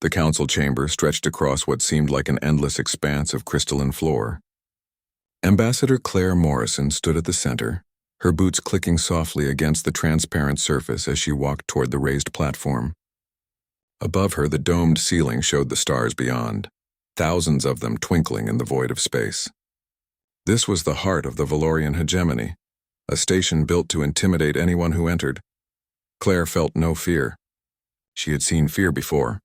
The council chamber stretched across what seemed like an endless expanse of crystalline floor. Ambassador Claire Morrison stood at the center, her boots clicking softly against the transparent surface as she walked toward the raised platform. Above her, the domed ceiling showed the stars beyond, thousands of them twinkling in the void of space. This was the heart of the Valorian hegemony, a station built to intimidate anyone who entered. Claire felt no fear. She had seen fear before,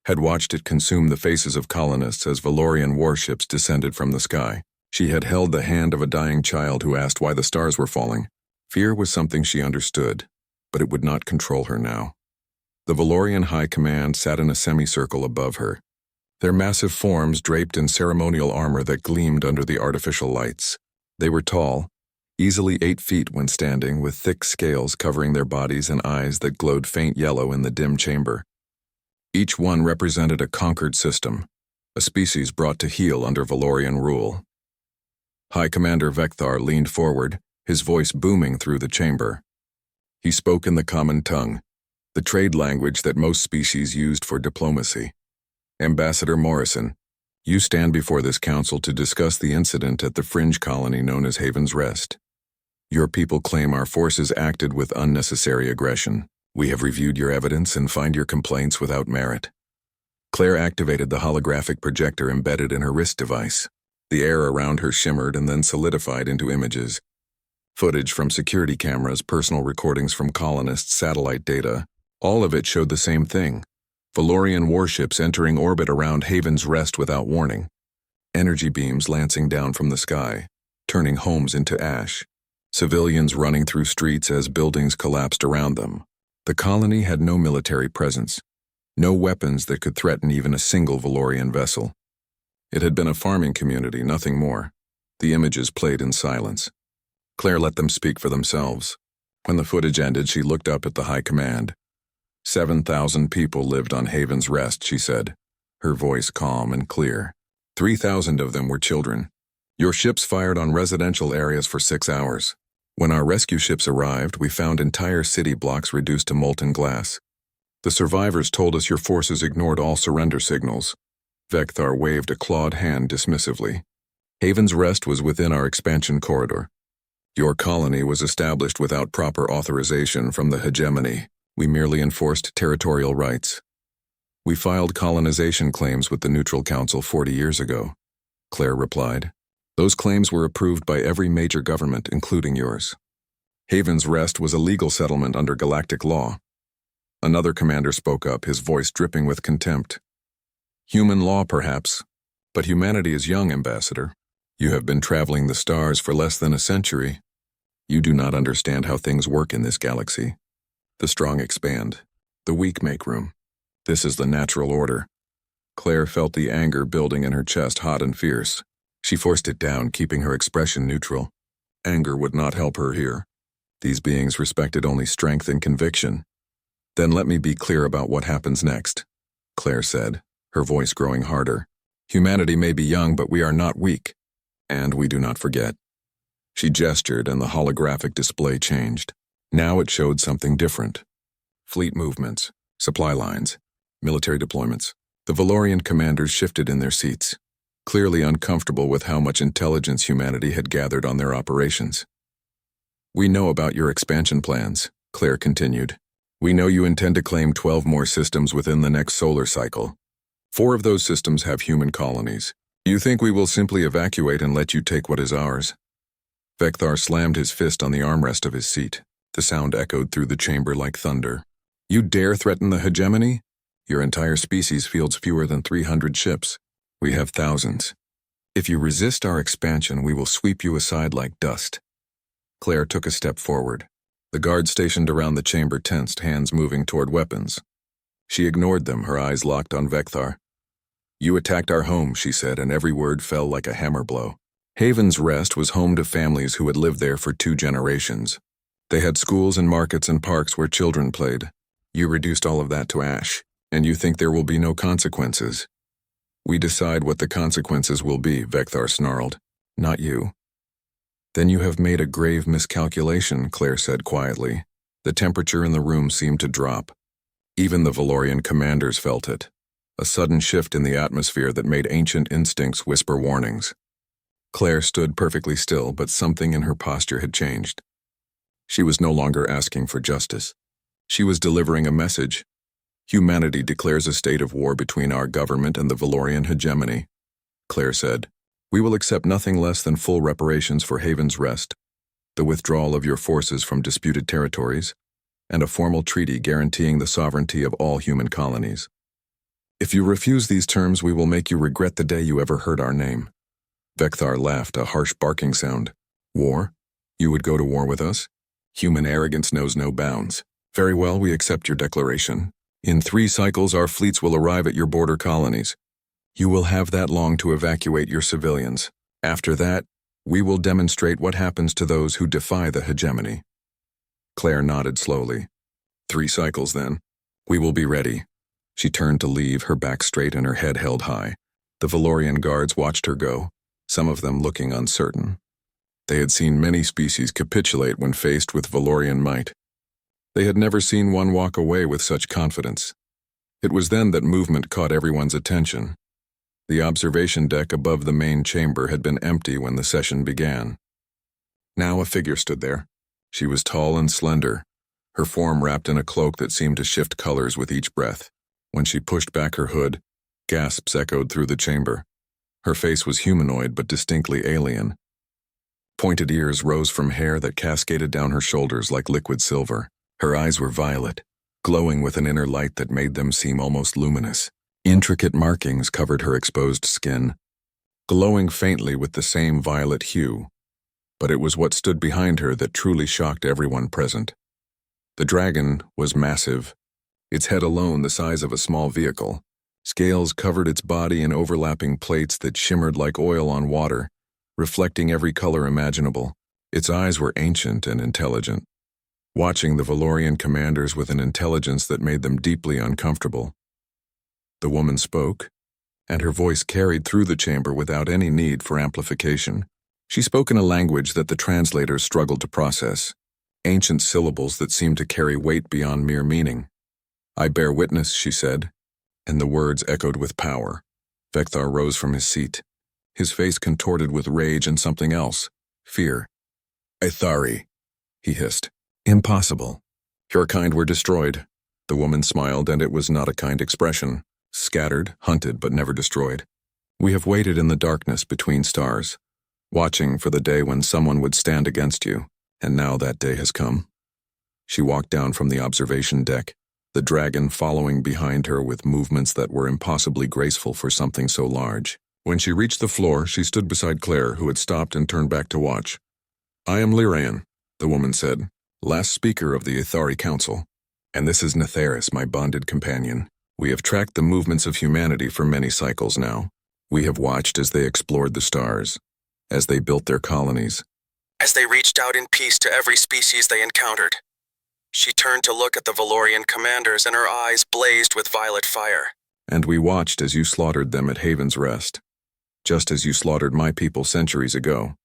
had watched it consume the faces of colonists as Valorian warships descended from the sky. She had held the hand of a dying child who asked why the stars were falling. Fear was something she understood, but it would not control her now. The Valorian High Command sat in a semicircle above her, their massive forms draped in ceremonial armor that gleamed under the artificial lights. They were tall, easily 8 feet when standing, with thick scales covering their bodies and eyes that glowed faint yellow in the dim chamber. Each one represented a conquered system, a species brought to heel under Valorian rule. High Commander Vecthar leaned forward, his voice booming through the chamber. He spoke in the common tongue, the trade language that most species used for diplomacy. Ambassador Morrison, you stand before this council to discuss the incident at the fringe colony known as Haven's Rest. Your people claim our forces acted with unnecessary aggression. We have reviewed your evidence and find your complaints without merit. Claire activated the holographic projector embedded in her wrist device. The air around her shimmered and then solidified into images. Footage from security cameras, personal recordings from colonists' satellite data, all of it showed the same thing. Valorian warships entering orbit around Haven's Rest without warning. Energy beams lancing down from the sky, turning homes into ash. Civilians running through streets as buildings collapsed around them. The colony had no military presence, no weapons that could threaten even a single Valorian vessel. It had been a farming community, nothing more. The images played in silence. Claire let them speak for themselves. When the footage ended, she looked up at the High Command. 7,000 people lived on Haven's Rest, she said, her voice calm and clear. 3,000 of them were children. Your ships fired on residential areas for 6 hours. When our rescue ships arrived, we found entire city blocks reduced to molten glass. The survivors told us your forces ignored all surrender signals. Vecthar waved a clawed hand dismissively. Haven's Rest was within our expansion corridor. Your colony was established without proper authorization from the hegemony. We merely enforced territorial rights. We filed colonization claims with the Neutral Council 40 years ago, Claire replied. Those claims were approved by every major government, including yours. Haven's Rest was a legal settlement under galactic law. Another commander spoke up, his voice dripping with contempt. Human law, perhaps, but humanity is young, Ambassador. You have been traveling the stars for less than a century. You do not understand how things work in this galaxy. The strong expand. The weak make room. This is the natural order. Claire felt the anger building in her chest, hot and fierce. She forced it down, keeping her expression neutral. Anger would not help her here. These beings respected only strength and conviction. Then let me be clear about what happens next, Claire said, her voice growing harder. Humanity may be young, but we are not weak. And we do not forget. She gestured, and the holographic display changed. Now it showed something different. Fleet movements, supply lines, military deployments. The Valorian commanders shifted in their seats, clearly uncomfortable with how much intelligence humanity had gathered on their operations. We know about your expansion plans, Claire continued. We know you intend to claim 12 more systems within the next solar cycle. 4 of those systems have human colonies. You think we will simply evacuate and let you take what is ours? Vecthar slammed his fist on the armrest of his seat. The sound echoed through the chamber like thunder. You dare threaten the hegemony? Your entire species fields fewer than 300 ships. We have thousands. If you resist our expansion, we will sweep you aside like dust. Claire took a step forward. The guards stationed around the chamber tensed, hands moving toward weapons. She ignored them, her eyes locked on Vecthar. You attacked our home, she said, and every word fell like a hammer blow. Haven's Rest was home to families who had lived there for 2 generations. They had schools and markets and parks where children played. You reduced all of that to ash, and you think there will be no consequences. We decide what the consequences will be, Vecthar snarled. Not you. Then you have made a grave miscalculation, Claire said quietly. The temperature in the room seemed to drop. Even the Valorian commanders felt it. a sudden shift in the atmosphere that made ancient instincts whisper warnings. Claire stood perfectly still, but something in her posture had changed. She was no longer asking for justice. She was delivering a message. Humanity declares a state of war between our government and the Valorian hegemony. Claire said, "We will accept nothing less than full reparations for Haven's Rest, the withdrawal of your forces from disputed territories, and a formal treaty guaranteeing the sovereignty of all human colonies. If you refuse these terms, we will make you regret the day you ever heard our name." Vecthar laughed, a harsh barking sound. "War? You would go to war with us? Human arrogance knows no bounds. Very well, we accept your declaration. In 3 cycles, our fleets will arrive at your border colonies. You will have that long to evacuate your civilians. After that, we will demonstrate what happens to those who defy the hegemony." Claire nodded slowly. 3 cycles, then. We will be ready." She turned to leave, her back straight and her head held high. The Valorian guards watched her go, some of them looking uncertain. They had seen many species capitulate when faced with Valorian might. They had never seen one walk away with such confidence. It was then that movement caught everyone's attention. The observation deck above the main chamber had been empty when the session began. Now a figure stood there. She was tall and slender, her form wrapped in a cloak that seemed to shift colors with each breath. When she pushed back her hood, gasps echoed through the chamber. Her face was humanoid but distinctly alien. Pointed ears rose from hair that cascaded down her shoulders like liquid silver. Her eyes were violet, glowing with an inner light that made them seem almost luminous. Intricate markings covered her exposed skin, glowing faintly with the same violet hue. But it was what stood behind her that truly shocked everyone present. The dragon was massive, its head alone the size of a small vehicle. Scales covered its body in overlapping plates that shimmered like oil on water, reflecting every color imaginable. Its eyes were ancient and intelligent, watching the Valorian commanders with an intelligence that made them deeply uncomfortable. The woman spoke, and her voice carried through the chamber without any need for amplification. She spoke in a language that the translators struggled to process, ancient syllables that seemed to carry weight beyond mere meaning. "I bear witness," she said, and the words echoed with power. Vecthar rose from his seat, his face contorted with rage and something else, fear. "Ithari," he hissed. "Impossible. Your kind were destroyed." The woman smiled, and it was not a kind expression. "Scattered, hunted, but never destroyed. We have waited in the darkness between stars, watching for the day when someone would stand against you, and now that day has come." She walked down from the observation deck, the dragon following behind her with movements that were impossibly graceful for something so large. When she reached the floor, she stood beside Claire, who had stopped and turned back to watch. "I am Lyraean," the woman said, "last speaker of the Ithari Council, and this is Netharis, my bonded companion. We have tracked the movements of humanity for many cycles now. We have watched as they explored the stars, as they built their colonies, as they reached out in peace to every species they encountered." She turned to look at the Valorian commanders, and her eyes blazed with violet fire. "And we watched as you slaughtered them at Haven's Rest, just as you slaughtered my people centuries ago.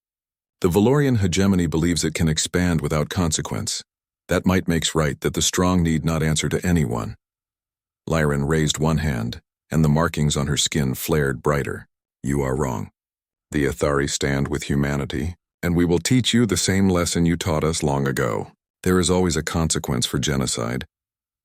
The Valorian hegemony believes it can expand without consequence. That might makes right that the strong need not answer to anyone." Lyran raised one hand, and the markings on her skin flared brighter. "You are wrong. The Ithari stand with humanity, and we will teach you the same lesson you taught us long ago. There is always a consequence for genocide."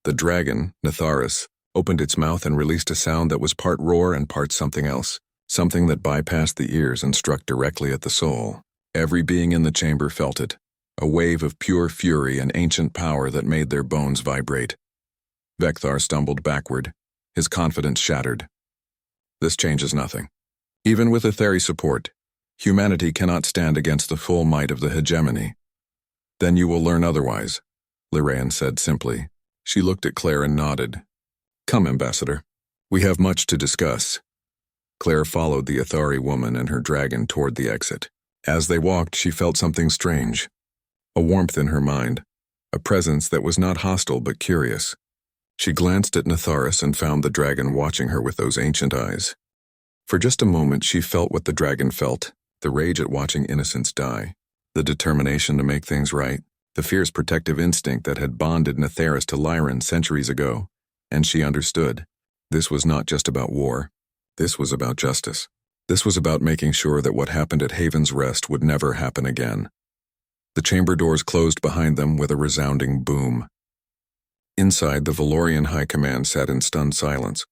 The dragon, Netharis, opened its mouth and released a sound that was part roar and part something else, something that bypassed the ears and struck directly at the soul. Every being in the chamber felt it, a wave of pure fury and ancient power that made their bones vibrate. Vecthar stumbled backward, his confidence shattered. "This changes nothing. Even with Ithari support, humanity cannot stand against the full might of the hegemony." "Then you will learn otherwise," Lyraean said simply. She looked at Claire and nodded. "Come, Ambassador. We have much to discuss." Claire followed the Ithari woman and her dragon toward the exit. As they walked, she felt something strange, a warmth in her mind, a presence that was not hostile but curious. She glanced at Netharis and found the dragon watching her with those ancient eyes. For just a moment she felt what the dragon felt, the rage at watching innocents die, the determination to make things right, the fierce protective instinct that had bonded Netharis to Lyran centuries ago, and she understood. This was not just about war. This was about justice. This was about making sure that what happened at Haven's Rest would never happen again. The chamber doors closed behind them with a resounding boom. Inside, the Valorian High Command sat in stunned silence.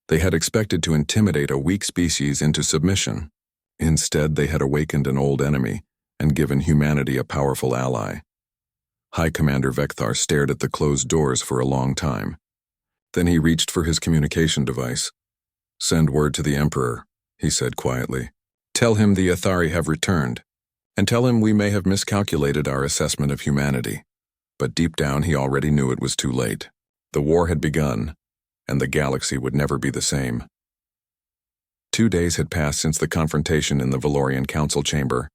They had expected to intimidate a weak species into submission. Instead, they had awakened an old enemy and given humanity a powerful ally. High Commander Vecthar stared at the closed doors for a long time. Then he reached for his communication device. "Send word to the Emperor," he said quietly. "Tell him the Athari have returned, and tell him we may have miscalculated our assessment of humanity." But deep down he already knew it was too late. The war had begun, and the galaxy would never be the same. 2 days had passed since the confrontation in the Valorian Council chamber.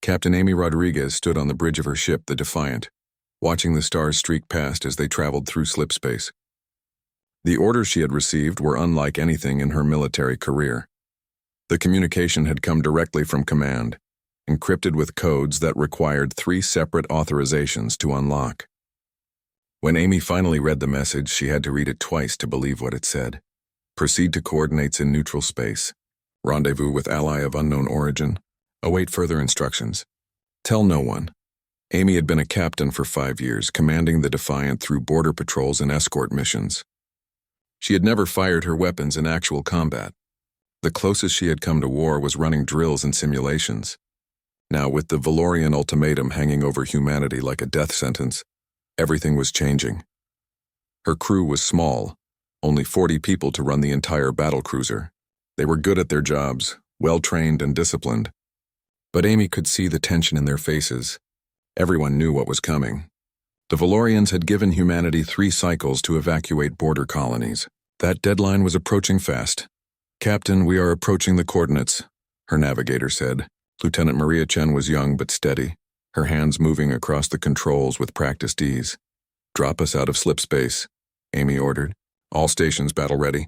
Captain Amy Rodriguez stood on the bridge of her ship, the Defiant, watching the stars streak past as they traveled through slipspace. The orders she had received were unlike anything in her military career. The communication had come directly from command, encrypted with codes that required 3 separate authorizations to unlock. When Amy finally read the message, she had to read it twice to believe what it said. Proceed to coordinates in neutral space. Rendezvous with ally of unknown origin. Await further instructions. Tell no one. Amy had been a captain for 5 years, commanding the Defiant through border patrols and escort missions. She had never fired her weapons in actual combat. The closest she had come to war was running drills and simulations. Now, with the Valorian ultimatum hanging over humanity like a death sentence, everything was changing. Her crew was small, only 40 people to run the entire battlecruiser. They were good at their jobs, well-trained and disciplined. But Amy could see the tension in their faces. Everyone knew what was coming. The Valorians had given humanity 3 cycles to evacuate border colonies. That deadline was approaching fast. "Captain, we are approaching the coordinates," her navigator said. Lieutenant Maria Chen was young but steady, her hands moving across the controls with practiced ease. "Drop us out of slipspace," Amy ordered. "All stations battle ready.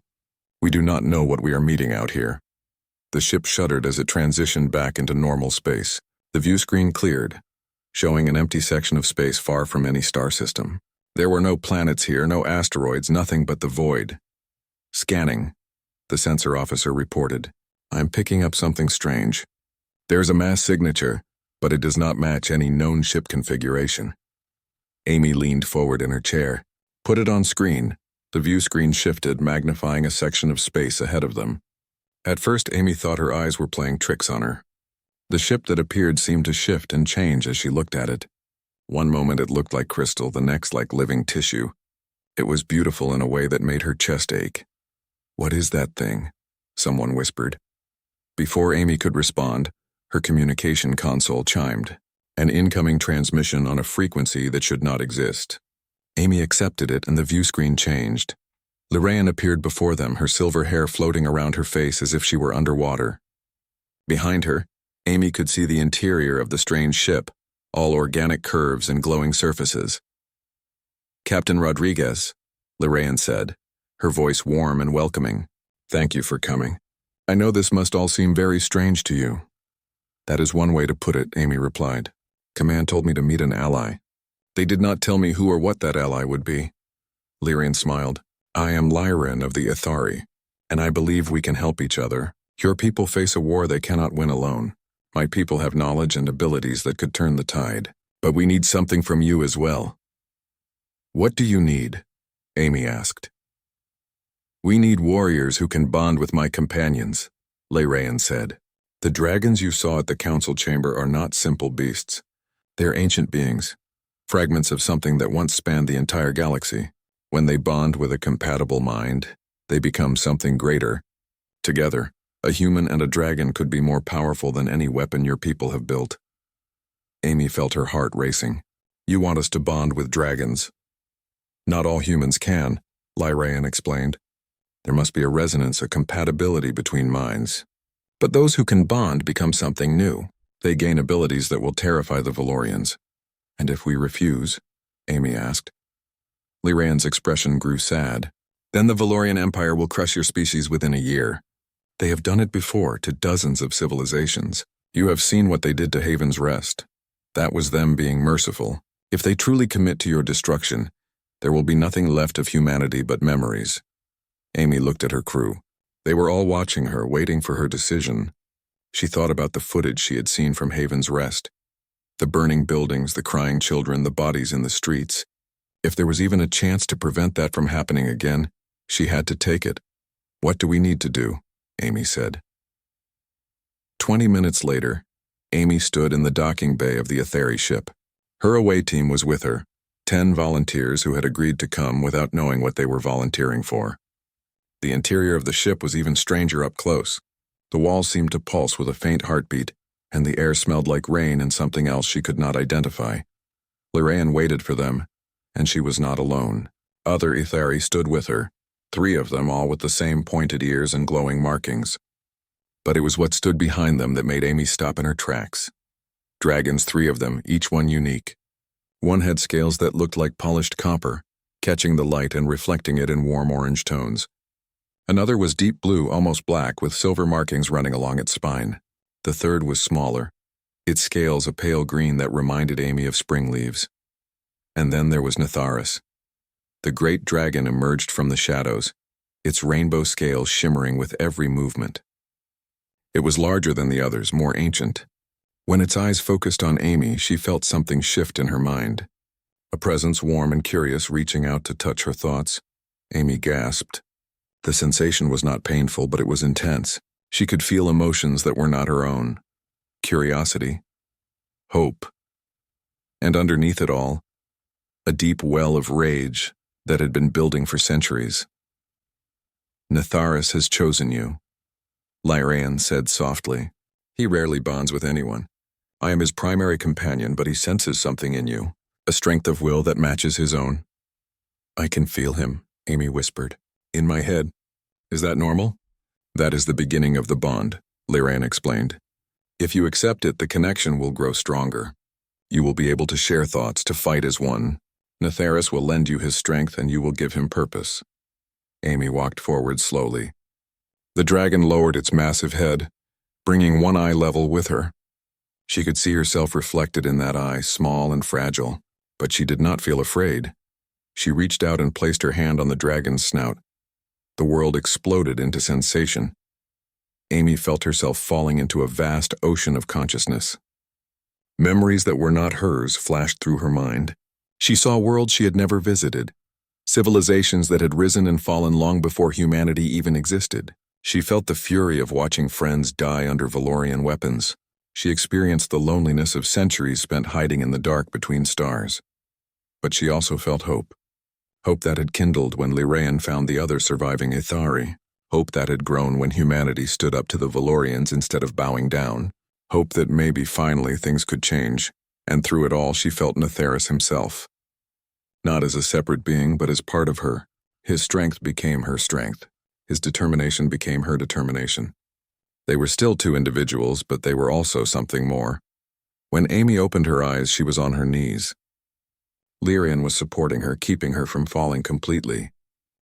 We do not know what we are meeting out here." The ship shuddered as it transitioned back into normal space. The view screen cleared, showing an empty section of space far from any star system. There were no planets here, no asteroids, nothing but the void. "Scanning," the sensor officer reported. "I'm picking up something strange. There's a mass signature, but it does not match any known ship configuration." Amy leaned forward in her chair. "Put it on screen." The view screen shifted, magnifying a section of space ahead of them. At first, Amy thought her eyes were playing tricks on her. The ship that appeared seemed to shift and change as she looked at it. One moment it looked like crystal, the next like living tissue. It was beautiful in a way that made her chest ache. "What is that thing?" someone whispered. Before Amy could respond, her communication console chimed, an incoming transmission on a frequency that should not exist. Amy accepted it and the view screen changed. Lorraine appeared before them, her silver hair floating around her face as if she were underwater. Behind her, Amy could see the interior of the strange ship, all organic curves and glowing surfaces. "Captain Rodriguez," Lorraine said, her voice warm and welcoming. "Thank you for coming. I know this must all seem very strange to you." "That is one way to put it," Amy replied. "Command told me to meet an ally. They did not tell me who or what that ally would be." Lyrian smiled. "I am Lyran of the Athari, and I believe we can help each other. Your people face a war they cannot win alone. My people have knowledge and abilities that could turn the tide, but we need something from you as well." "What do you need?" Amy asked. "We need warriors who can bond with my companions," Lyran said. "The dragons you saw at the council chamber are not simple beasts. They're ancient beings, fragments of something that once spanned the entire galaxy. When they bond with a compatible mind, they become something greater. Together, a human and a dragon could be more powerful than any weapon your people have built." Amy felt her heart racing. "You want us to bond with dragons?" "Not all humans can," Lyran explained. "There must be a resonance, a compatibility between minds. But those who can bond become something new. They gain abilities that will terrify the Valorians." "And if we refuse?" Amy asked. Lyran's expression grew sad. "Then the Valorian Empire will crush your species within a year. They have done it before to dozens of civilizations. You have seen what they did to Haven's Rest. That was them being merciful. If they truly commit to your destruction, there will be nothing left of humanity but memories." Amy looked at her crew. They were all watching her, waiting for her decision. She thought about the footage she had seen from Haven's Rest. The burning buildings, the crying children, the bodies in the streets. If there was even a chance to prevent that from happening again, she had to take it. "What do we need to do?" Amy said. 20 minutes later, Amy stood in the docking bay of the Etheri ship. Her away team was with her, 10 volunteers who had agreed to come without knowing what they were volunteering for. The interior of the ship was even stranger up close. The walls seemed to pulse with a faint heartbeat, and the air smelled like rain and something else she could not identify. Lirayan waited for them, and she was not alone. Other Etheri stood with her, 3 of them all with the same pointed ears and glowing markings. But it was what stood behind them that made Amy stop in her tracks. Dragons, 3 of them, each one unique. One had scales that looked like polished copper, catching the light and reflecting it in warm orange tones. Another was deep blue, almost black, with silver markings running along its spine. The third was smaller, its scales a pale green that reminded Amy of spring leaves. And then there was Netharis. The great dragon emerged from the shadows, its rainbow scales shimmering with every movement. It was larger than the others, more ancient. When its eyes focused on Amy, she felt something shift in her mind. A presence warm and curious reaching out to touch her thoughts. Amy gasped. The sensation was not painful, but it was intense. She could feel emotions that were not her own. Curiosity. Hope. And underneath it all, a deep well of rage that had been building for centuries. "Netharis has chosen you," Lirayan said softly. "He rarely bonds with anyone. I am his primary companion, but he senses something in you, a strength of will that matches his own." "I can feel him," Amy whispered. "In my head. Is that normal?" "That is the beginning of the bond," Lirayan explained. "If you accept it, the connection will grow stronger. You will be able to share thoughts, to fight as one. Netharis will lend you his strength and you will give him purpose." Amy walked forward slowly. The dragon lowered its massive head, bringing one eye level with her. She could see herself reflected in that eye, small and fragile, but she did not feel afraid. She reached out and placed her hand on the dragon's snout. The world exploded into sensation. Amy felt herself falling into a vast ocean of consciousness. Memories that were not hers flashed through her mind. She saw worlds she had never visited, civilizations that had risen and fallen long before humanity even existed. She felt the fury of watching friends die under Valorian weapons. She experienced the loneliness of centuries spent hiding in the dark between stars. But she also felt hope. Hope that had kindled when Lirayan found the other surviving Ethari. Hope that had grown when humanity stood up to the Valorians instead of bowing down. Hope that maybe finally things could change. And through it all she felt Netharis himself. Not as a separate being, but as part of her. His strength became her strength. His determination became her determination. They were still 2 individuals, but they were also something more. When Amy opened her eyes, she was on her knees. Lirayan was supporting her, keeping her from falling completely.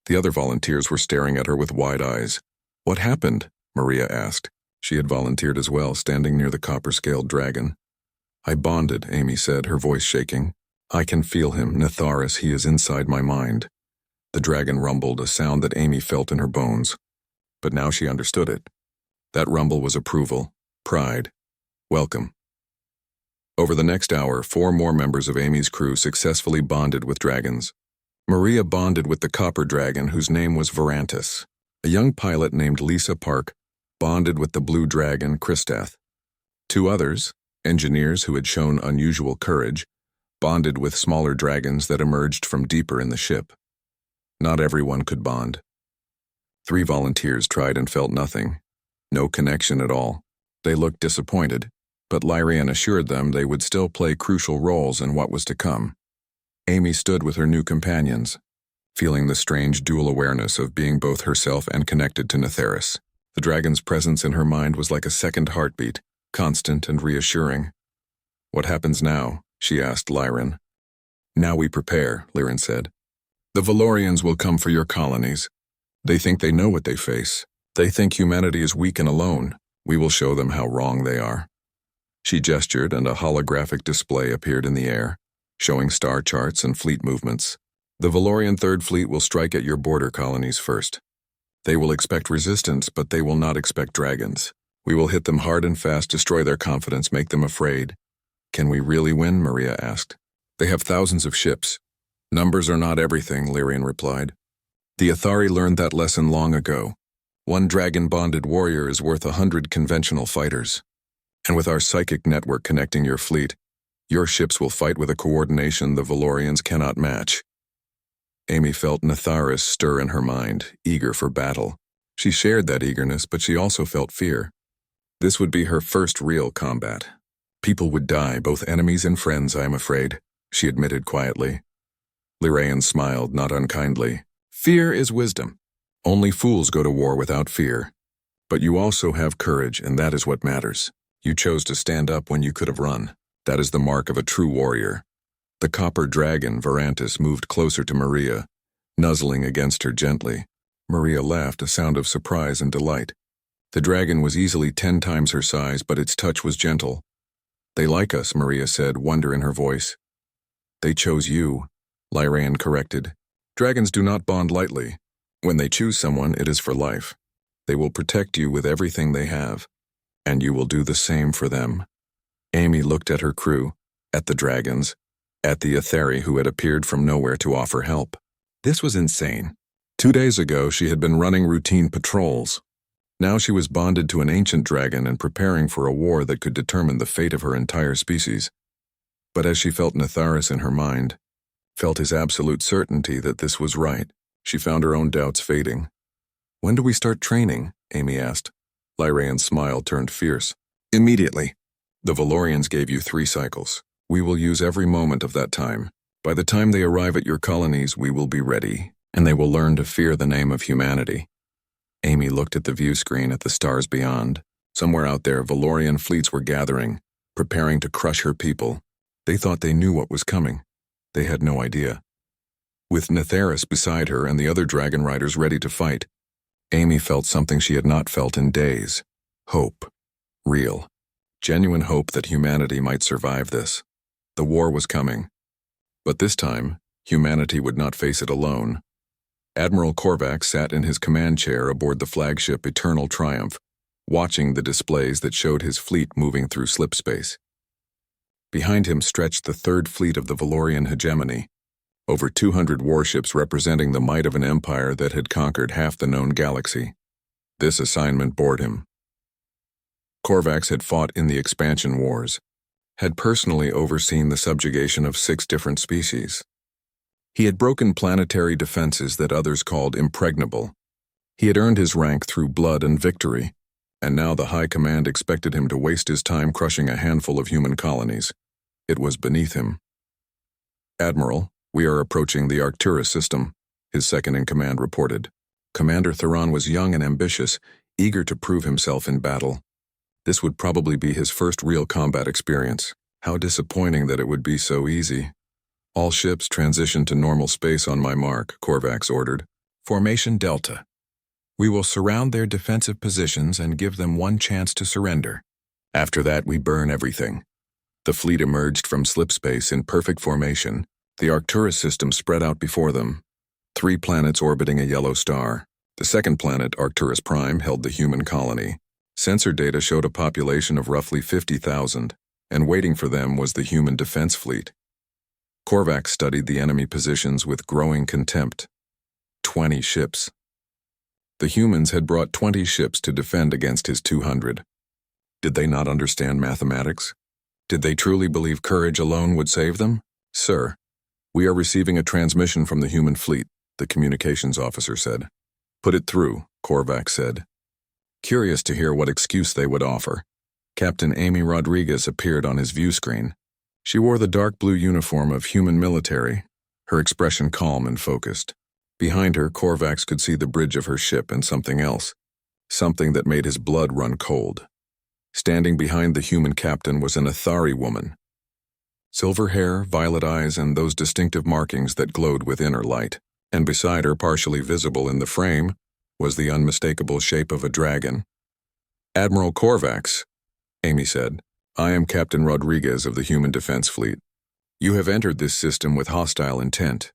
The other volunteers were staring at her with wide eyes. "What happened?" Maria asked. She had volunteered as well, standing near the copper-scaled dragon. "I bonded," Amy said, her voice shaking. "I can feel him, Netharis, he is inside my mind." The dragon rumbled, a sound that Amy felt in her bones. But now she understood it. That rumble was approval, pride, welcome. Over the next hour, 4 more members of Amy's crew successfully bonded with dragons. Maria bonded with the copper dragon, whose name was Varantis. A young pilot named Lisa Park bonded with the blue dragon, Kristath. 2 others, engineers who had shown unusual courage, bonded with smaller dragons that emerged from deeper in the ship. Not everyone could bond. 3 volunteers tried and felt nothing. No connection at all. They looked disappointed, but Lirayan assured them they would still play crucial roles in what was to come. Amy stood with her new companions, feeling the strange dual awareness of being both herself and connected to Netharis. The dragon's presence in her mind was like a second heartbeat, constant and reassuring. "What happens now?" she asked Lirayan. "Now we prepare," Lirayan said. "The Valorians will come for your colonies. They think they know what they face. They think humanity is weak and alone. We will show them how wrong they are." She gestured, and a holographic display appeared in the air, showing star charts and fleet movements. "The Valorian Third Fleet will strike at your border colonies first. They will expect resistance, but they will not expect dragons. We will hit them hard and fast, destroy their confidence, make them afraid. Can we really win? Maria asked. They have thousands of ships. Numbers are not everything, Lyrian replied. The Athari learned that lesson long ago. One dragon-bonded warrior is worth 100 conventional fighters. And with our psychic network connecting your fleet, your ships will fight with a coordination the Valorians cannot match. Amy felt Natharis stir in her mind, eager for battle. She shared that eagerness, but she also felt fear. This would be her first real combat. People would die, both enemies and friends, I am afraid, she admitted quietly. Lyraean smiled, not unkindly. Fear is wisdom. Only fools go to war without fear. But you also have courage, and that is what matters. You chose to stand up when you could have run. That is the mark of a true warrior. The copper dragon, Varantis, moved closer to Maria, nuzzling against her gently. Maria laughed, a sound of surprise and delight. The dragon was easily 10 times her size, but its touch was gentle. They like us, Maria said, wonder in her voice. They chose you, Lyraean corrected. Dragons do not bond lightly. When they choose someone, it is for life. They will protect you with everything they have, and you will do the same for them. Amy looked at her crew, at the dragons, at the Athari who had appeared from nowhere to offer help. This was insane. 2 days ago, she had been running routine patrols. Now she was bonded to an ancient dragon and preparing for a war that could determine the fate of her entire species. But as she felt Natharis in her mind, felt his absolute certainty that this was right, she found her own doubts fading. When do we start training? Amy asked. Lyraean's smile turned fierce. Immediately. The Valorians gave you 3 cycles. We will use every moment of that time. By the time they arrive at your colonies, we will be ready, and they will learn to fear the name of humanity. Amy looked at the view screen at the stars beyond. Somewhere out there, Valorian fleets were gathering, preparing to crush her people. They thought they knew what was coming. They had no idea. With Natharis beside her and the other dragon riders ready to fight, Amy felt something she had not felt in days. Hope. Real. Genuine hope that humanity might survive this. The war was coming. But this time, humanity would not face it alone. Admiral Korvax sat in his command chair aboard the flagship Eternal Triumph, watching the displays that showed his fleet moving through slipspace. Behind him stretched the 3rd fleet of the Valorian hegemony, over 200 warships representing the might of an empire that had conquered half the known galaxy. This assignment bored him. Korvax had fought in the expansion wars, had personally overseen the subjugation of 6 different species. He had broken planetary defenses that others called impregnable. He had earned his rank through blood and victory, and now the High Command expected him to waste his time crushing a handful of human colonies. It was beneath him. Admiral, we are approaching the Arcturus system, his second-in-command reported. Commander Theron was young and ambitious, eager to prove himself in battle. This would probably be his first real combat experience. How disappointing that it would be so easy. All ships transition to normal space on my mark, Korvax ordered. Formation Delta. We will surround their defensive positions and give them one chance to surrender. After that, we burn everything. The fleet emerged from slipspace in perfect formation. The Arcturus system spread out before them. 3 planets orbiting a yellow star. The second planet, Arcturus Prime, held the human colony. Sensor data showed a population of roughly 50,000, and waiting for them was the human defense fleet. Korvax studied the enemy positions with growing contempt. 20 ships. The humans had brought 20 ships to defend against his 200. Did they not understand mathematics? Did they truly believe courage alone would save them? Sir, we are receiving a transmission from the human fleet, the communications officer said. Put it through, Korvax said. Curious to hear what excuse they would offer, Captain Amy Rodriguez appeared on his view screen. She wore the dark blue uniform of human military, her expression calm and focused. Behind her, Korvax could see the bridge of her ship and something else, something that made his blood run cold. Standing behind the human captain was an Athari woman. Silver hair, violet eyes, and those distinctive markings that glowed with inner light. And beside her, partially visible in the frame, was the unmistakable shape of a dragon. Admiral Korvax, Amy said, I am Captain Rodriguez of the Human Defense Fleet. You have entered this system with hostile intent.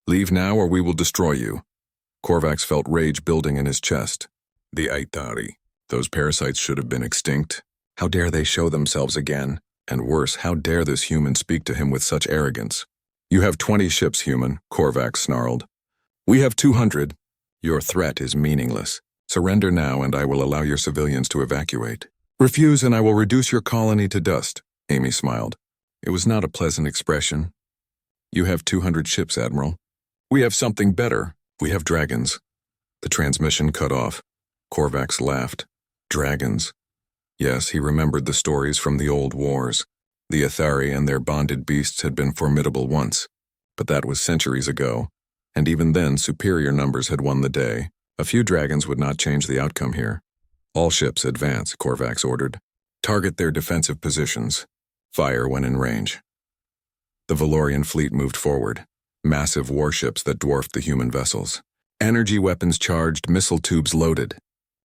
Leave now or we will destroy you. Korvax felt rage building in his chest. The Aitari. Those parasites should have been extinct. How dare they show themselves again? And worse, how dare this human speak to him with such arrogance? You have 20 ships, human, Korvax snarled. We have 200. Your threat is meaningless. Surrender now and I will allow your civilians to evacuate. Refuse and I will reduce your colony to dust, Amy smiled. It was not a pleasant expression. You have 200 ships, Admiral. We have something better. We have dragons. The transmission cut off. Korvax laughed. Dragons. Yes, he remembered the stories from the old wars. The Athari and their bonded beasts had been formidable once, but that was centuries ago, and even then superior numbers had won the day. A few dragons would not change the outcome here. All ships advance, Korvax ordered. Target their defensive positions. Fire when in range. The Valorian fleet moved forward, massive warships that dwarfed the human vessels. Energy weapons charged, missile tubes loaded.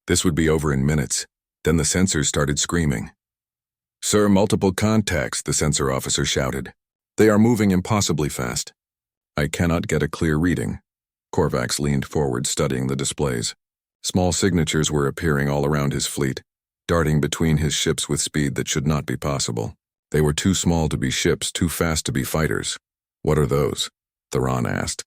This would be over in minutes. Then the sensors started screaming. Sir, multiple contacts, the sensor officer shouted. They are moving impossibly fast. I cannot get a clear reading. Korvax leaned forward, studying the displays. Small signatures were appearing all around his fleet, darting between his ships with speed that should not be possible. They were too small to be ships, too fast to be fighters. What are those? Theron asked.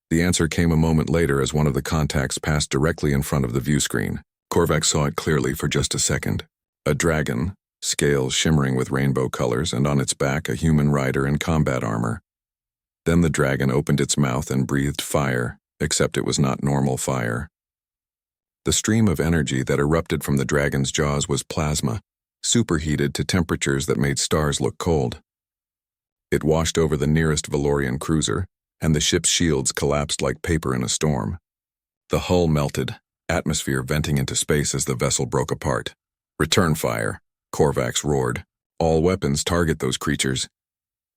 The answer came a moment later as one of the contacts passed directly in front of the view screen. Korvax saw it clearly for just a second. A dragon, scales shimmering with rainbow colors, and on its back a human rider in combat armor. Then the dragon opened its mouth and breathed fire, except it was not normal fire. The stream of energy that erupted from the dragon's jaws was plasma, superheated to temperatures that made stars look cold. It washed over the nearest Valorian cruiser, and the ship's shields collapsed like paper in a storm. The hull melted, atmosphere venting into space as the vessel broke apart. Return fire, Korvax roared. All weapons target those creatures.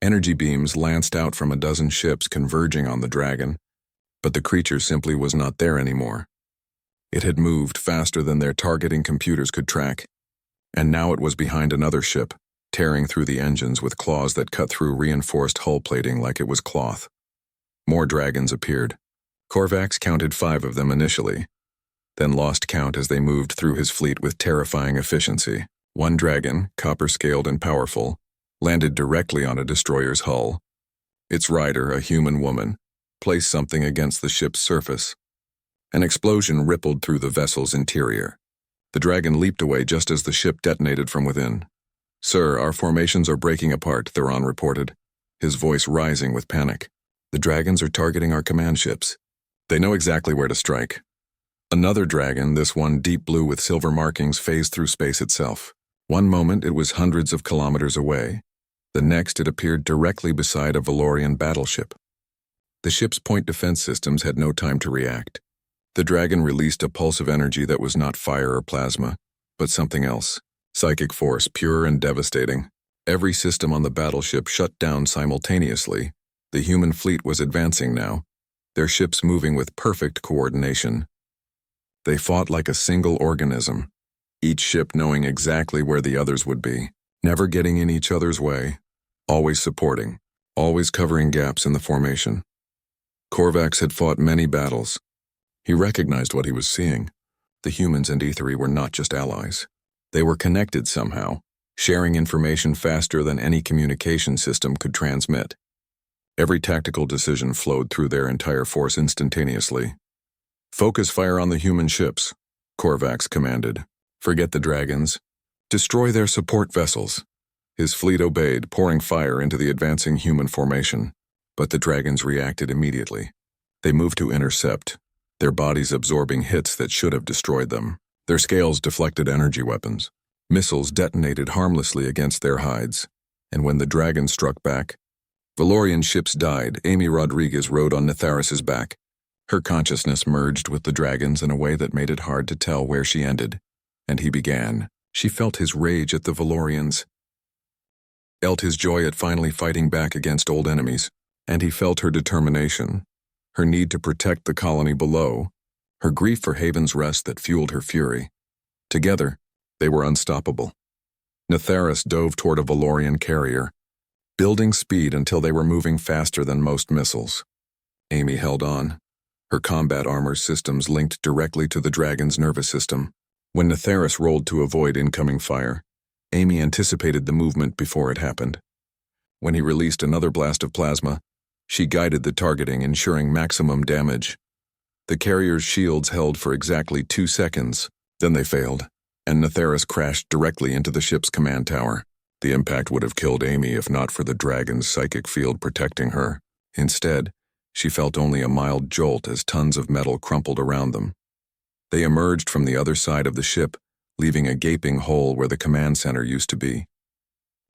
Energy beams lanced out from a dozen ships converging on the dragon, but the creature simply was not there anymore. It had moved faster than their targeting computers could track, and now it was behind another ship, tearing through the engines with claws that cut through reinforced hull plating like it was cloth. More dragons appeared. Korvax counted 5 of them initially, then lost count as they moved through his fleet with terrifying efficiency. One dragon, copper-scaled and powerful, landed directly on a destroyer's hull. Its rider, a human woman, placed something against the ship's surface. An explosion rippled through the vessel's interior. The dragon leaped away just as the ship detonated from within. Sir, our formations are breaking apart, Theron reported, his voice rising with panic. The dragons are targeting our command ships. They know exactly where to strike. Another dragon, this one deep blue with silver markings, phased through space itself. One moment it was hundreds of kilometers away. The next it appeared directly beside a Valorian battleship. The ship's point defense systems had no time to react. The dragon released a pulse of energy that was not fire or plasma, but something else. Psychic force, pure and devastating. Every system on the battleship shut down simultaneously. The human fleet was advancing now, their ships moving with perfect coordination. They fought like a single organism, each ship knowing exactly where the others would be, never getting in each other's way, always supporting, always covering gaps in the formation. Korvax had fought many battles. He recognized what he was seeing. The humans and Aetheri were not just allies. They were connected somehow, sharing information faster than any communication system could transmit. Every tactical decision flowed through their entire force instantaneously. Focus fire on the human ships, Korvax commanded. Forget the dragons. Destroy their support vessels. His fleet obeyed, pouring fire into the advancing human formation. But the dragons reacted immediately. They moved to intercept, their bodies absorbing hits that should have destroyed them. Their scales deflected energy weapons. Missiles detonated harmlessly against their hides. And when the dragons struck back, Valorian ships died. Amy Rodriguez rode on Netharis's back. Her consciousness merged with the dragon's in a way that made it hard to tell where she ended. And he began. She felt his rage at the Valorians, felt his joy at finally fighting back against old enemies, and he felt her determination, her need to protect the colony below, her grief for Haven's Rest that fueled her fury. Together, they were unstoppable. Netharis dove toward a Valorian carrier, building speed until they were moving faster than most missiles. Amy held on, Her combat armor systems linked directly to the dragon's nervous system. When Netherus rolled to avoid incoming fire, Amy anticipated the movement before it happened. When he released another blast of plasma, she guided the targeting, ensuring maximum damage. The carrier's shields held for exactly 2 seconds, then they failed, and Netherus crashed directly into the ship's command tower. The impact would have killed Amy if not for the dragon's psychic field protecting her. Instead, she felt only a mild jolt as tons of metal crumpled around them. They emerged from the other side of the ship, leaving a gaping hole where the command center used to be.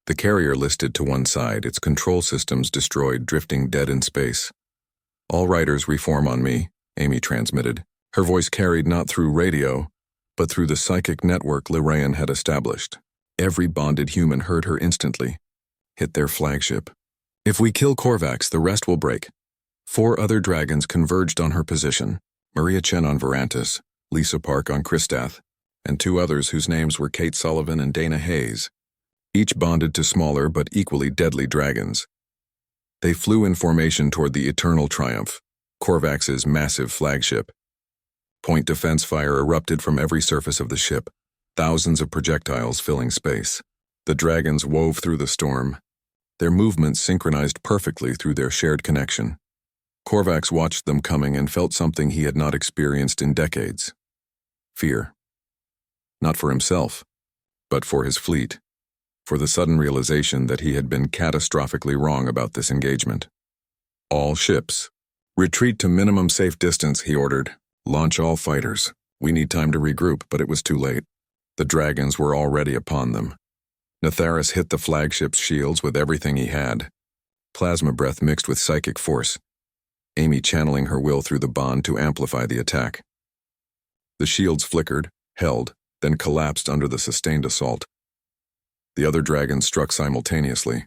The carrier listed to one side, its control systems destroyed, drifting dead in space. "All riders reform on me," Amy transmitted. Her voice carried not through radio, but through the psychic network Lirayan had established. Every bonded human heard her instantly. Hit their flagship. "If we kill Korvax, the rest will break." 4 other dragons converged on her position: Maria Chen on Varantis, Lisa Park on Kristath, and 2 others whose names were Kate Sullivan and Dana Hayes, each bonded to smaller but equally deadly dragons. They flew in formation toward the Eternal Triumph, Korvax's massive flagship. Point defense fire erupted from every surface of the ship, thousands of projectiles filling space. The dragons wove through the storm, their movements synchronized perfectly through their shared connection. Korvax watched them coming and felt something he had not experienced in decades: fear. Not for himself, but for his fleet, for the sudden realization that he had been catastrophically wrong about this engagement. "All ships, retreat to minimum safe distance," he ordered. "Launch all fighters. We need time to regroup," but it was too late. The dragons were already upon them. Netherus hit the flagship's shields with everything he had. Plasma breath mixed with psychic force, Amy channeling her will through the bond to amplify the attack. The shields flickered, held, then collapsed under the sustained assault. The other dragons struck simultaneously.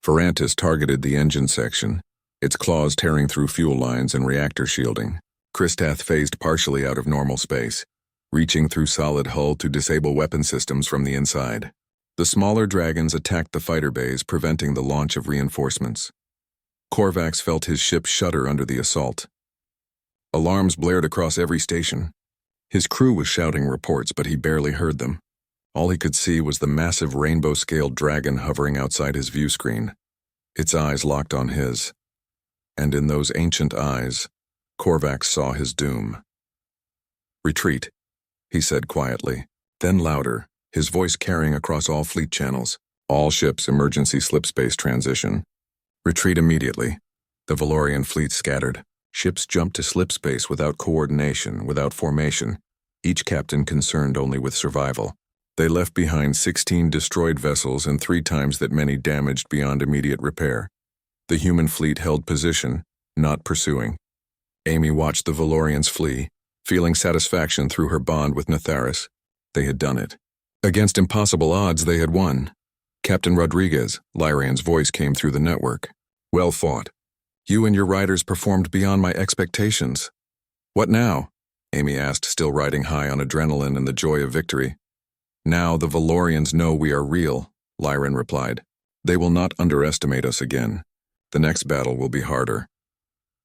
Varantis targeted the engine section, its claws tearing through fuel lines and reactor shielding. Kristath phased partially out of normal space, reaching through solid hull to disable weapon systems from the inside. The smaller dragons attacked the fighter bays, preventing the launch of reinforcements. Korvax felt his ship shudder under the assault. Alarms blared across every station. His crew was shouting reports, but he barely heard them. All he could see was the massive rainbow-scaled dragon hovering outside his view screen. Its eyes locked on his. And in those ancient eyes, Korvax saw his doom. "Retreat," he said quietly, then louder, his voice carrying across all fleet channels. "All ships, emergency slipspace transition. Retreat immediately." The Valorian fleet scattered. Ships jumped to slipspace without coordination, without formation, each captain concerned only with survival. They left behind 16 destroyed vessels and 3 times that many damaged beyond immediate repair. The human fleet held position, not pursuing. Amy watched the Valorians flee, feeling satisfaction through her bond with Netherus. They had done it. Against impossible odds, they had won. "Captain Rodriguez," Lyrian's voice came through the network. "Well fought. You and your riders performed beyond my expectations." "What now?" Amy asked, still riding high on adrenaline and the joy of victory. "Now the Valorians know we are real," Lyran replied. "They will not underestimate us again. The next battle will be harder."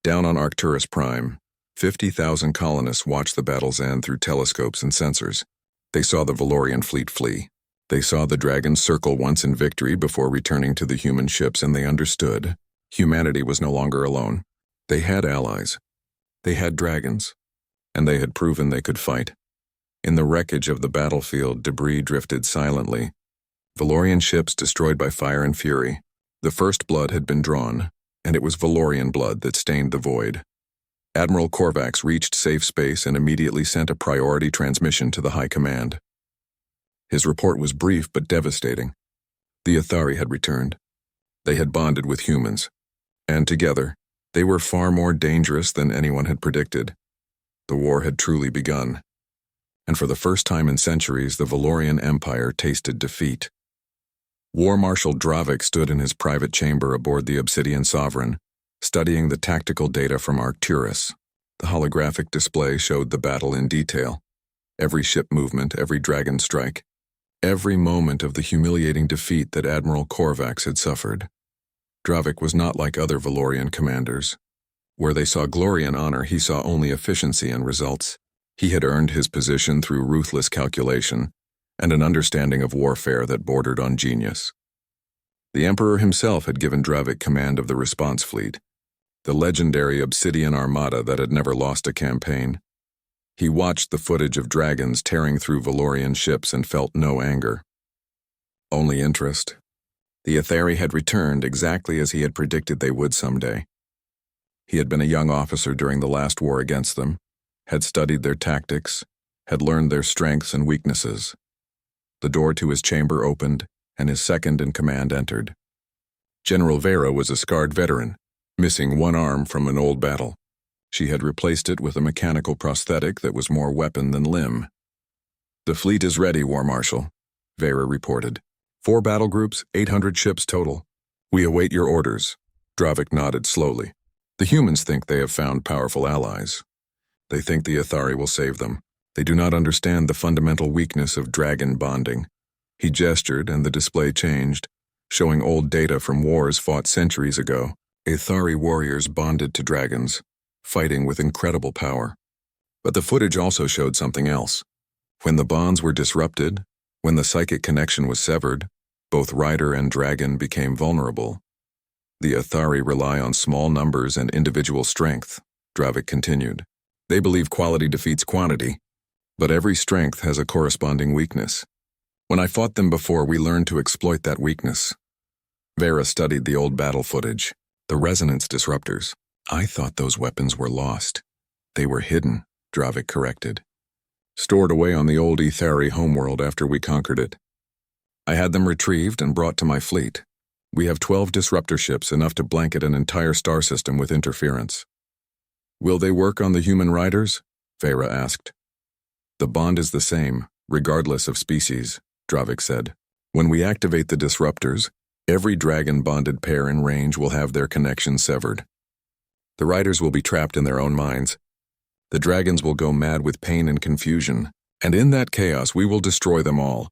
Down on Arcturus Prime, 50,000 colonists watched the battle's end through telescopes and sensors. They saw the Valorian fleet flee. They saw the dragons circle once in victory before returning to the human ships, and they understood humanity was no longer alone. They had allies. They had dragons. And they had proven they could fight. In the wreckage of the battlefield, debris drifted silently. Valorian ships destroyed by fire and fury. The first blood had been drawn, and it was Valorian blood that stained the void. Admiral Korvax reached safe space and immediately sent a priority transmission to the High Command. His report was brief but devastating. The Athari had returned. They had bonded with humans. And together, they were far more dangerous than anyone had predicted. The war had truly begun. And for the first time in centuries, the Valorian Empire tasted defeat. War Marshal Dravik stood in his private chamber aboard the Obsidian Sovereign, studying the tactical data from Arcturus. The holographic display showed the battle in detail. Every ship movement, every dragon strike, every moment of the humiliating defeat that Admiral Korvax had suffered. Dravik was not like other Valorian commanders. Where they saw glory and honor, he saw only efficiency and results. He had earned his position through ruthless calculation and an understanding of warfare that bordered on genius. The Emperor himself had given Dravik command of the response fleet, the legendary Obsidian Armada that had never lost a campaign. He watched the footage of dragons tearing through Valorian ships and felt no anger. Only interest. The Etheri had returned exactly as he had predicted they would someday. He had been a young officer during the last war against them, had studied their tactics, had learned their strengths and weaknesses. The door to his chamber opened, and his second-in-command entered. General Vera was a scarred veteran, missing one arm from an old battle. She had replaced it with a mechanical prosthetic that was more weapon than limb. "The fleet is ready, War Marshal," Vera reported. 4 battle groups, 800 ships total. "We await your orders." Dravik nodded slowly. "The humans think they have found powerful allies. They think the Ethari will save them. They do not understand the fundamental weakness of dragon bonding." He gestured and the display changed, showing old data from wars fought centuries ago. Ethari warriors bonded to dragons, fighting with incredible power. But the footage also showed something else. When the bonds were disrupted, when the psychic connection was severed, both rider and dragon became vulnerable. "The Ethari rely on small numbers and individual strength," Dravik continued. "They believe quality defeats quantity, but every strength has a corresponding weakness. When I fought them before, we learned to exploit that weakness." Vera studied the old battle footage, the resonance disruptors. "I thought those weapons were lost." "They were hidden," Dravik corrected. "Stored away on the old Etheri homeworld after we conquered it. I had them retrieved and brought to my fleet. We have 12 disruptor ships, enough to blanket an entire star system with interference." "Will they work on the human riders?" Vera asked. "The bond is the same, regardless of species," Dravik said. "When we activate the disruptors, every dragon-bonded pair in range will have their connection severed. The riders will be trapped in their own minds. The dragons will go mad with pain and confusion, and in that chaos we will destroy them all."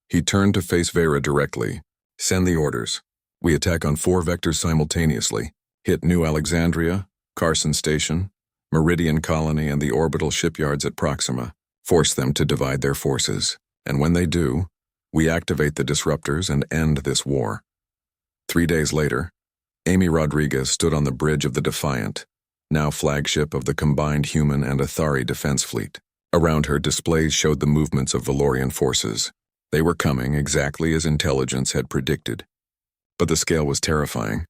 He turned to face Vera directly. "Send the orders. We attack on 4 vectors simultaneously. Hit New Alexandria, Carson Station, Meridian Colony, and the orbital shipyards at Proxima. Force them to divide their forces. And when they do, we activate the disruptors and end this war." 3 days later, Amy Rodriguez stood on the bridge of the Defiant, now flagship of the combined human and Ethari defense fleet. Around her, displays showed the movements of Valorian forces. They were coming exactly as intelligence had predicted. But the scale was terrifying.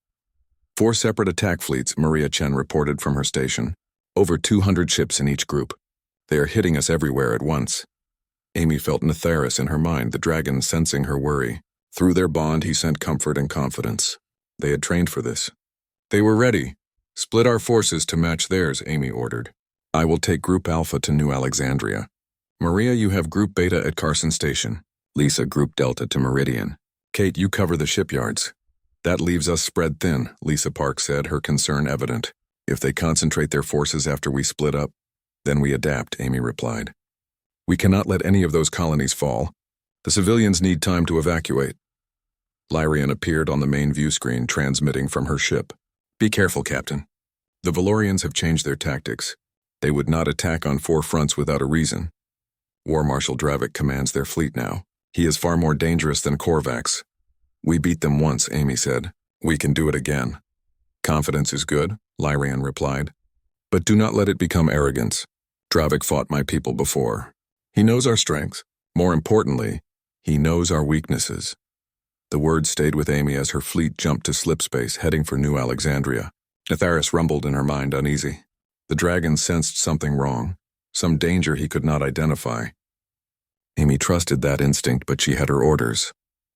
4 separate attack fleets, Maria Chen reported from her station. Over 200 ships in each group. "They are hitting us everywhere at once." Amy felt Netherus in her mind, the dragon sensing her worry. Through their bond, he sent comfort and confidence. They had trained for this. "They were ready. Split our forces to match theirs," Amy ordered. "I will take Group Alpha to New Alexandria. Maria, you have Group Beta at Carson Station. Lisa, Group Delta to Meridian. Kate, you cover the shipyards." "That leaves us spread thin," Lisa Park said, her concern evident. "If they concentrate their forces after we split up, then we adapt," Amy replied. "We cannot let any of those colonies fall. The civilians need time to evacuate." Lyrian appeared on the main view screen, transmitting from her ship. "Be careful, Captain. The Valorians have changed their tactics. They would not attack on 4 fronts without a reason. War Marshal Dravik commands their fleet now. He is far more dangerous than Korvax." "We beat them once," Amy said. "We can do it again." "Confidence is good," Lyrian replied. "But do not let it become arrogance. Dravik fought my people before. He knows our strengths. More importantly, he knows our weaknesses." The words stayed with Amy as her fleet jumped to slipspace, heading for New Alexandria. Netherus rumbled in her mind, uneasy. The dragon sensed something wrong, some danger he could not identify. Amy trusted that instinct, but she had her orders.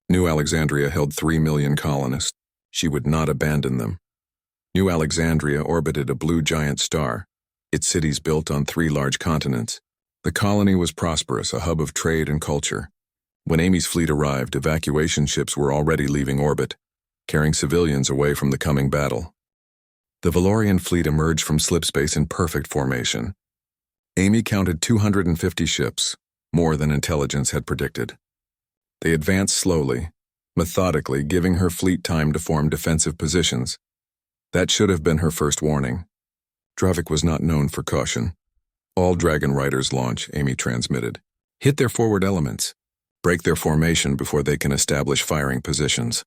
New Alexandria held 3 million colonists. She would not abandon them. New Alexandria orbited a blue giant star, its cities built on 3 large continents. The colony was prosperous, a hub of trade and culture. When Amy's fleet arrived, evacuation ships were already leaving orbit, carrying civilians away from the coming battle. The Valorian fleet emerged from slipspace in perfect formation. Amy counted 250 ships, more than intelligence had predicted. They advanced slowly, methodically, giving her fleet time to form defensive positions. That should have been her first warning. Dravik was not known for caution. All Dragon Riders launch, Amy transmitted. Hit their forward elements. Break their formation before they can establish firing positions.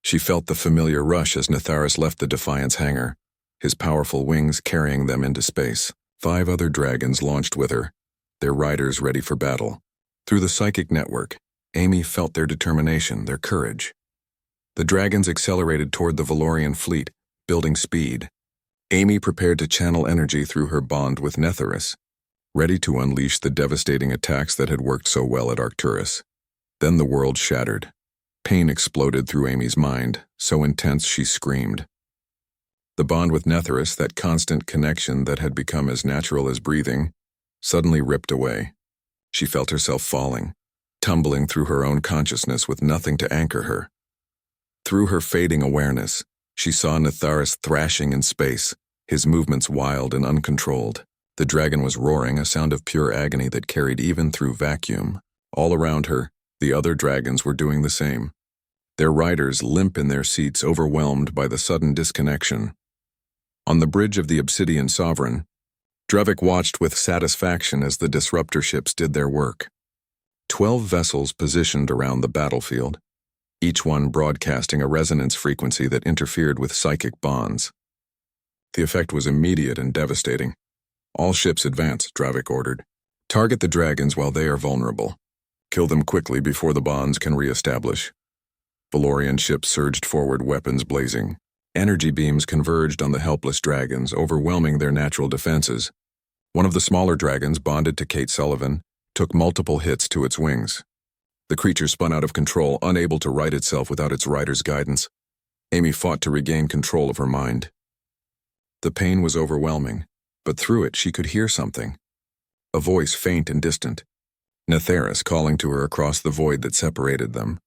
She felt the familiar rush as Netharis left the Defiance hangar, his powerful wings carrying them into space. 5 other dragons launched with her, their riders ready for battle. Through the psychic network, Amy felt their determination, their courage. The dragons accelerated toward the Valorian fleet, building speed. Amy prepared to channel energy through her bond with Netharis, ready to unleash the devastating attacks that had worked so well at Arcturus. Then the world shattered. Pain exploded through Amy's mind, so intense she screamed. The bond with Netharis, that constant connection that had become as natural as breathing, suddenly ripped away. She felt herself falling, tumbling through her own consciousness with nothing to anchor her. Through her fading awareness, she saw Netharis thrashing in space, his movements wild and uncontrolled. The dragon was roaring, a sound of pure agony that carried even through vacuum. All around her, the other dragons were doing the same. Their riders limp in their seats, overwhelmed by the sudden disconnection. On the bridge of the Obsidian Sovereign, Dravik watched with satisfaction as the disruptor ships did their work. 12 vessels positioned around the battlefield, each one broadcasting a resonance frequency that interfered with psychic bonds. The effect was immediate and devastating. All ships advance, Dravik ordered. Target the dragons while they are vulnerable. Kill them quickly before the bonds can re-establish. Valorian ships surged forward, weapons blazing. Energy beams converged on the helpless dragons, overwhelming their natural defenses. One of the smaller dragons, bonded to Kate Sullivan, took multiple hits to its wings. The creature spun out of control, unable to right itself without its rider's guidance. Amy fought to regain control of her mind. The pain was overwhelming, but through it she could hear something. A voice, faint and distant. Netharis calling to her across the void that separated them.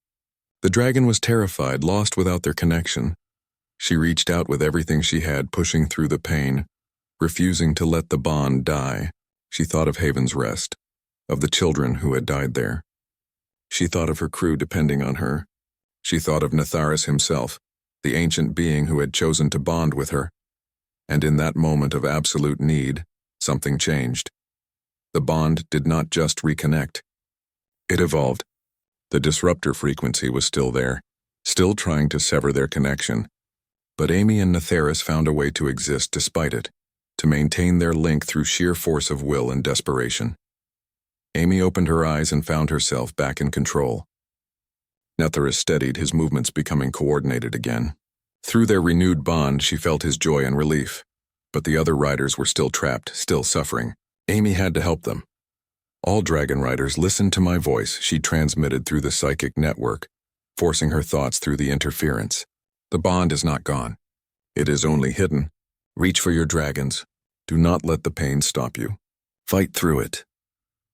The dragon was terrified, lost without their connection. She reached out with everything she had, pushing through the pain, refusing to let the bond die. She thought of Haven's Rest, of the children who had died there. She thought of her crew depending on her. She thought of Netharis himself, the ancient being who had chosen to bond with her. And in that moment of absolute need, something changed. The bond did not just reconnect. It evolved. The disruptor frequency was still there, still trying to sever their connection. But Amy and Netharis found a way to exist despite it, to maintain their link through sheer force of will and desperation. Amy opened her eyes and found herself back in control. Netharis steadied, his movements becoming coordinated again. Through their renewed bond, she felt his joy and relief. But the other riders were still trapped, still suffering. Amy had to help them. All dragon riders, listen to my voice, she transmitted through the psychic network, forcing her thoughts through the interference. The bond is not gone. It is only hidden. Reach for your dragons. Do not let the pain stop you. Fight through it.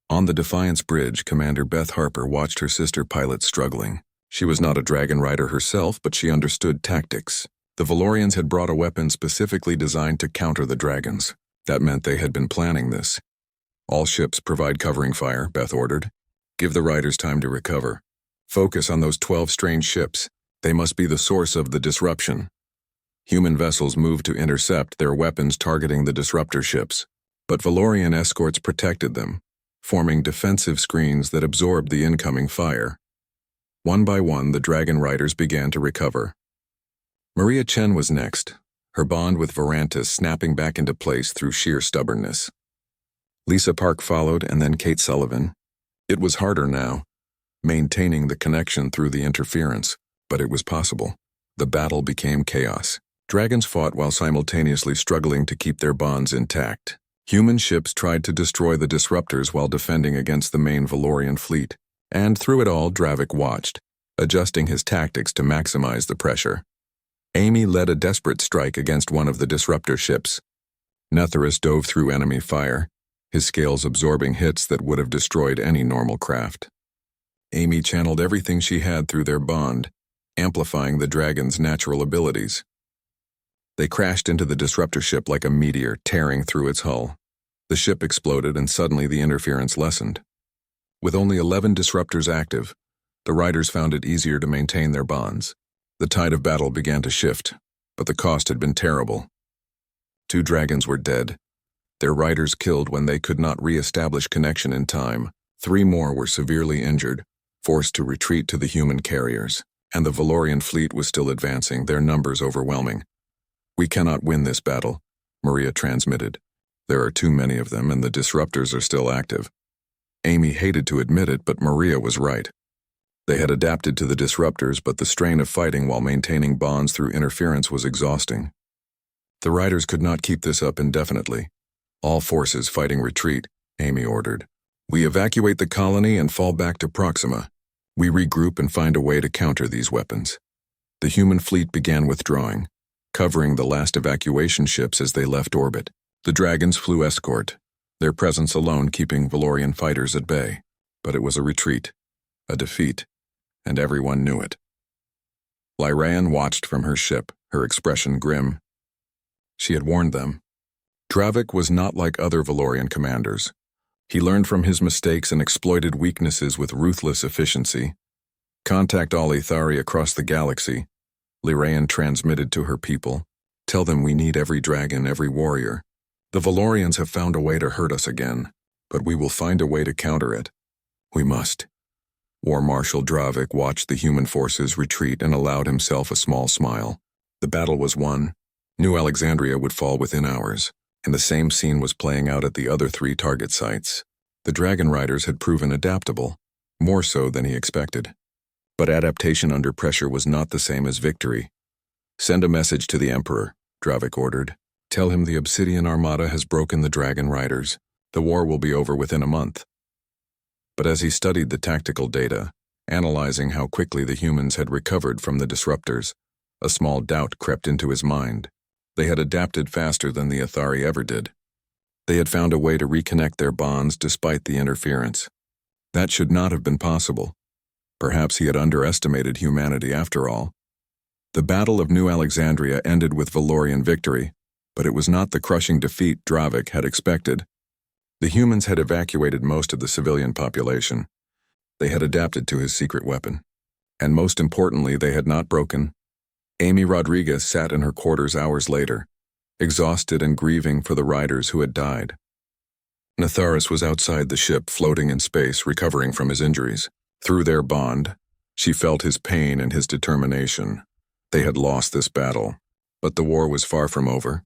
On the Defiance Bridge, Commander Beth Harper watched her sister pilots struggling. She was not a dragon rider herself, but she understood tactics. The Valorians had brought a weapon specifically designed to counter the dragons. That meant they had been planning this. All ships provide covering fire, Beth ordered. Give the riders time to recover. Focus on those 12 strange ships. They must be the source of the disruption. Human vessels moved to intercept, their weapons targeting the disruptor ships. But Valorian escorts protected them, forming defensive screens that absorbed the incoming fire. One by one, the dragon riders began to recover. Maria Chen was next, her bond with Varantis snapping back into place through sheer stubbornness. Lisa Park followed, and then Kate Sullivan. It was harder now, maintaining the connection through the interference, but it was possible. The battle became chaos. Dragons fought while simultaneously struggling to keep their bonds intact. Human ships tried to destroy the disruptors while defending against the main Valorian fleet. And through it all, Dravik watched, adjusting his tactics to maximize the pressure. Amy led a desperate strike against one of the disruptor ships. Netharis dove through enemy fire, his scales absorbing hits that would have destroyed any normal craft. Amy channeled everything she had through their bond, amplifying the dragon's natural abilities. They crashed into the disruptor ship like a meteor, tearing through its hull. The ship exploded, and suddenly the interference lessened. With only 11 disruptors active, the riders found it easier to maintain their bonds. The tide of battle began to shift, but the cost had been terrible. 2 dragons were dead, their riders killed when they could not re-establish connection in time. 3 more were severely injured, forced to retreat to the human carriers, and the Valorian fleet was still advancing, their numbers overwhelming. "We cannot win this battle," Maria transmitted. "There are too many of them and the disruptors are still active." Amy hated to admit it, but Maria was right. They had adapted to the disruptors, but the strain of fighting while maintaining bonds through interference was exhausting. The riders could not keep this up indefinitely. "All forces fighting retreat," Amy ordered. "We evacuate the colony and fall back to Proxima. We regroup and find a way to counter these weapons." The human fleet began withdrawing, covering the last evacuation ships as they left orbit. The dragons flew escort, their presence alone keeping Valorian fighters at bay. But it was a retreat, a defeat, and everyone knew it. Lyran watched from her ship, her expression grim. She had warned them. Dravik was not like other Valorian commanders. He learned from his mistakes and exploited weaknesses with ruthless efficiency. "Contact all Ithari across the galaxy," Lyran transmitted to her people. "Tell them we need every dragon, every warrior. The Valorians have found a way to hurt us again, but we will find a way to counter it. We must." War Marshal Dravik watched the human forces retreat and allowed himself a small smile. The battle was won. New Alexandria would fall within hours, and the same scene was playing out at the other 3 target sites. The Dragon Riders had proven adaptable, more so than he expected. But adaptation under pressure was not the same as victory. "Send a message to the Emperor," Dravik ordered. "Tell him the Obsidian Armada has broken the Dragon Riders. The war will be over within a month." But as he studied the tactical data, analyzing how quickly the humans had recovered from the disruptors, a small doubt crept into his mind. They had adapted faster than the Ithari ever did. They had found a way to reconnect their bonds despite the interference. That should not have been possible. Perhaps he had underestimated humanity after all. The Battle of New Alexandria ended with Valorian victory, but it was not the crushing defeat Dravik had expected. The humans had evacuated most of the civilian population. They had adapted to his secret weapon. And most importantly, they had not broken. Amy Rodriguez sat in her quarters hours later, exhausted and grieving for the riders who had died. Natharis was outside the ship, floating in space, recovering from his injuries. Through their bond, she felt his pain and his determination. They had lost this battle, but the war was far from over,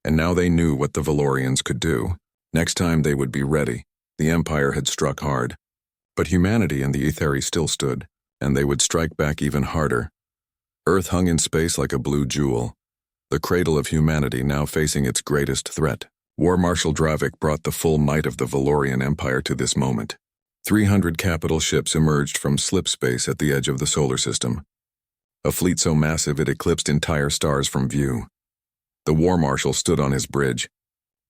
and now they knew what the Valorians could do. Next time they would be ready. The Empire had struck hard, but humanity and the Ithari still stood, and they would strike back even harder. Earth hung in space like a blue jewel, the cradle of humanity now facing its greatest threat. War Marshal Dravik brought the full might of the Valorian Empire to this moment. 300 capital ships emerged from slip space at the edge of the solar system. A fleet so massive it eclipsed entire stars from view. The War Marshal stood on his bridge,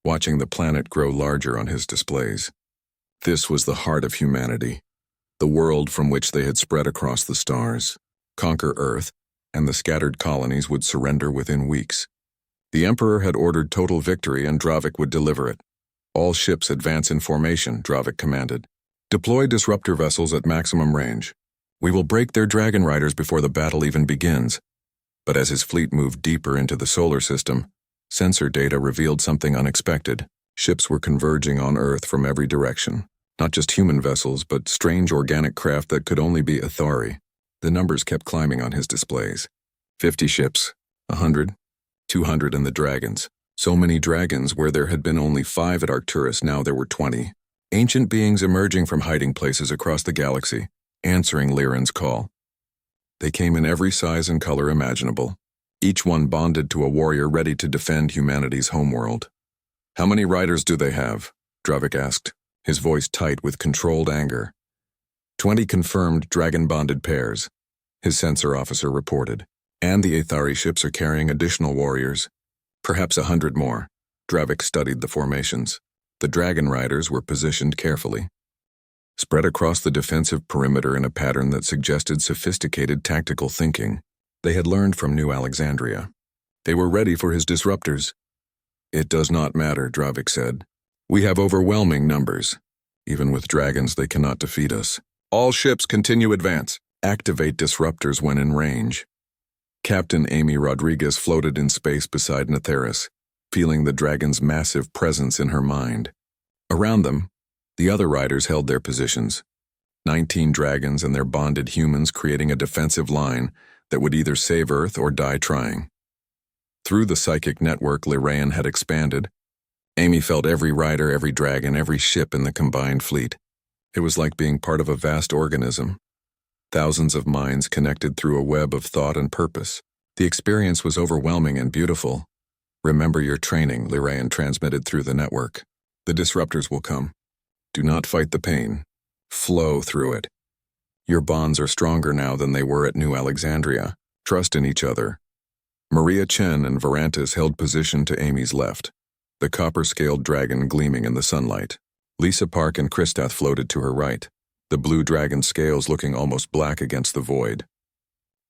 watching the planet grow larger on his displays. This was the heart of humanity, the world from which they had spread across the stars. Conquer Earth, and the scattered colonies would surrender within weeks. The Emperor had ordered total victory and Dravik would deliver it. "All ships advance in formation," Dravik commanded. "Deploy disruptor vessels at maximum range. We will break their Dragon Riders before the battle even begins." But as his fleet moved deeper into the solar system, sensor data revealed something unexpected. Ships were converging on Earth from every direction. Not just human vessels, but strange organic craft that could only be Ithari. The numbers kept climbing on his displays. 50 ships, 100, 200 and the dragons. So many dragons where there had been only 5 at Arcturus, now there were 20. Ancient beings emerging from hiding places across the galaxy, answering Lyran's call. They came in every size and color imaginable, each one bonded to a warrior ready to defend humanity's homeworld. "How many riders do they have?" Dravik asked, his voice tight with controlled anger. 20 confirmed dragon-bonded pairs, his sensor officer reported. "And the Ithari ships are carrying additional warriors. Perhaps 100 more." Dravik studied the formations. The Dragon Riders were positioned carefully, spread across the defensive perimeter in a pattern that suggested sophisticated tactical thinking. They had learned from New Alexandria. They were ready for his disruptors. "It does not matter," Dravik said. "We have overwhelming numbers. Even with dragons, they cannot defeat us. All ships continue advance. Activate disruptors when in range." Captain Amy Rodriguez floated in space beside Natharis. feeling the dragon's massive presence in her mind. Around them, the other riders held their positions, 19 dragons and their bonded humans creating a defensive line that would either save Earth or die trying. Through the psychic network Lyraean had expanded, Amy felt every rider, every dragon, every ship in the combined fleet. It was like being part of a vast organism, thousands of minds connected through a web of thought and purpose. The experience was overwhelming and beautiful. Remember your training, Lyraean transmitted through the network. The disruptors will come. Do not fight the pain. Flow through it. Your bonds are stronger now than they were at New Alexandria. Trust in each other. Maria Chen and Varantis held position to Amy's left, the copper-scaled dragon gleaming in the sunlight. Lisa Park and Kristath floated to her right, the blue dragon scales looking almost black against the void.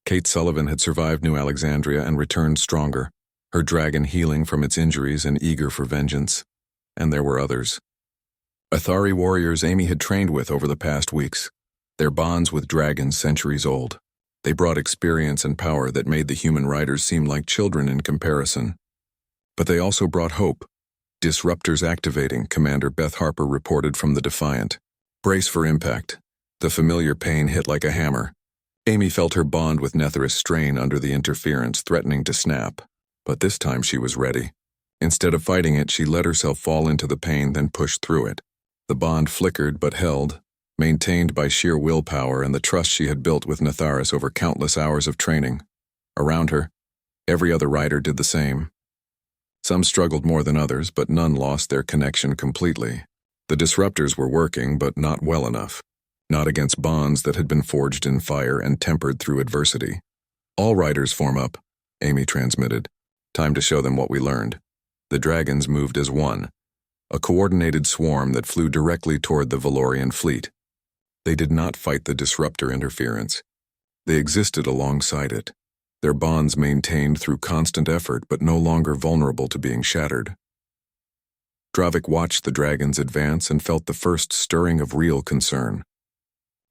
Kate Sullivan had survived New Alexandria and returned stronger, her dragon healing from its injuries and eager for vengeance. And there were others. Athari warriors Amy had trained with over the past weeks, their bonds with dragons centuries old. They brought experience and power that made the human riders seem like children in comparison. But they also brought hope. Disruptors activating, Commander Beth Harper reported from the Defiant. Brace for impact. The familiar pain hit like a hammer. Amy felt her bond with Netherus strain under the interference, threatening to snap. But this time she was ready. Instead of fighting it, she let herself fall into the pain, then pushed through it. The bond flickered but held, maintained by sheer willpower and the trust she had built with Netherus over countless hours of training. Around her, every other rider did the same. Some struggled more than others, but none lost their connection completely. The disruptors were working, but not well enough. Not against bonds that had been forged in fire and tempered through adversity. All riders form up, Amy transmitted. Time to show them what we learned. The dragons moved as one, a coordinated swarm that flew directly toward the Valorian fleet. They did not fight the disruptor interference. They existed alongside it, their bonds maintained through constant effort but no longer vulnerable to being shattered. Dravik watched the dragons advance and felt the first stirring of real concern.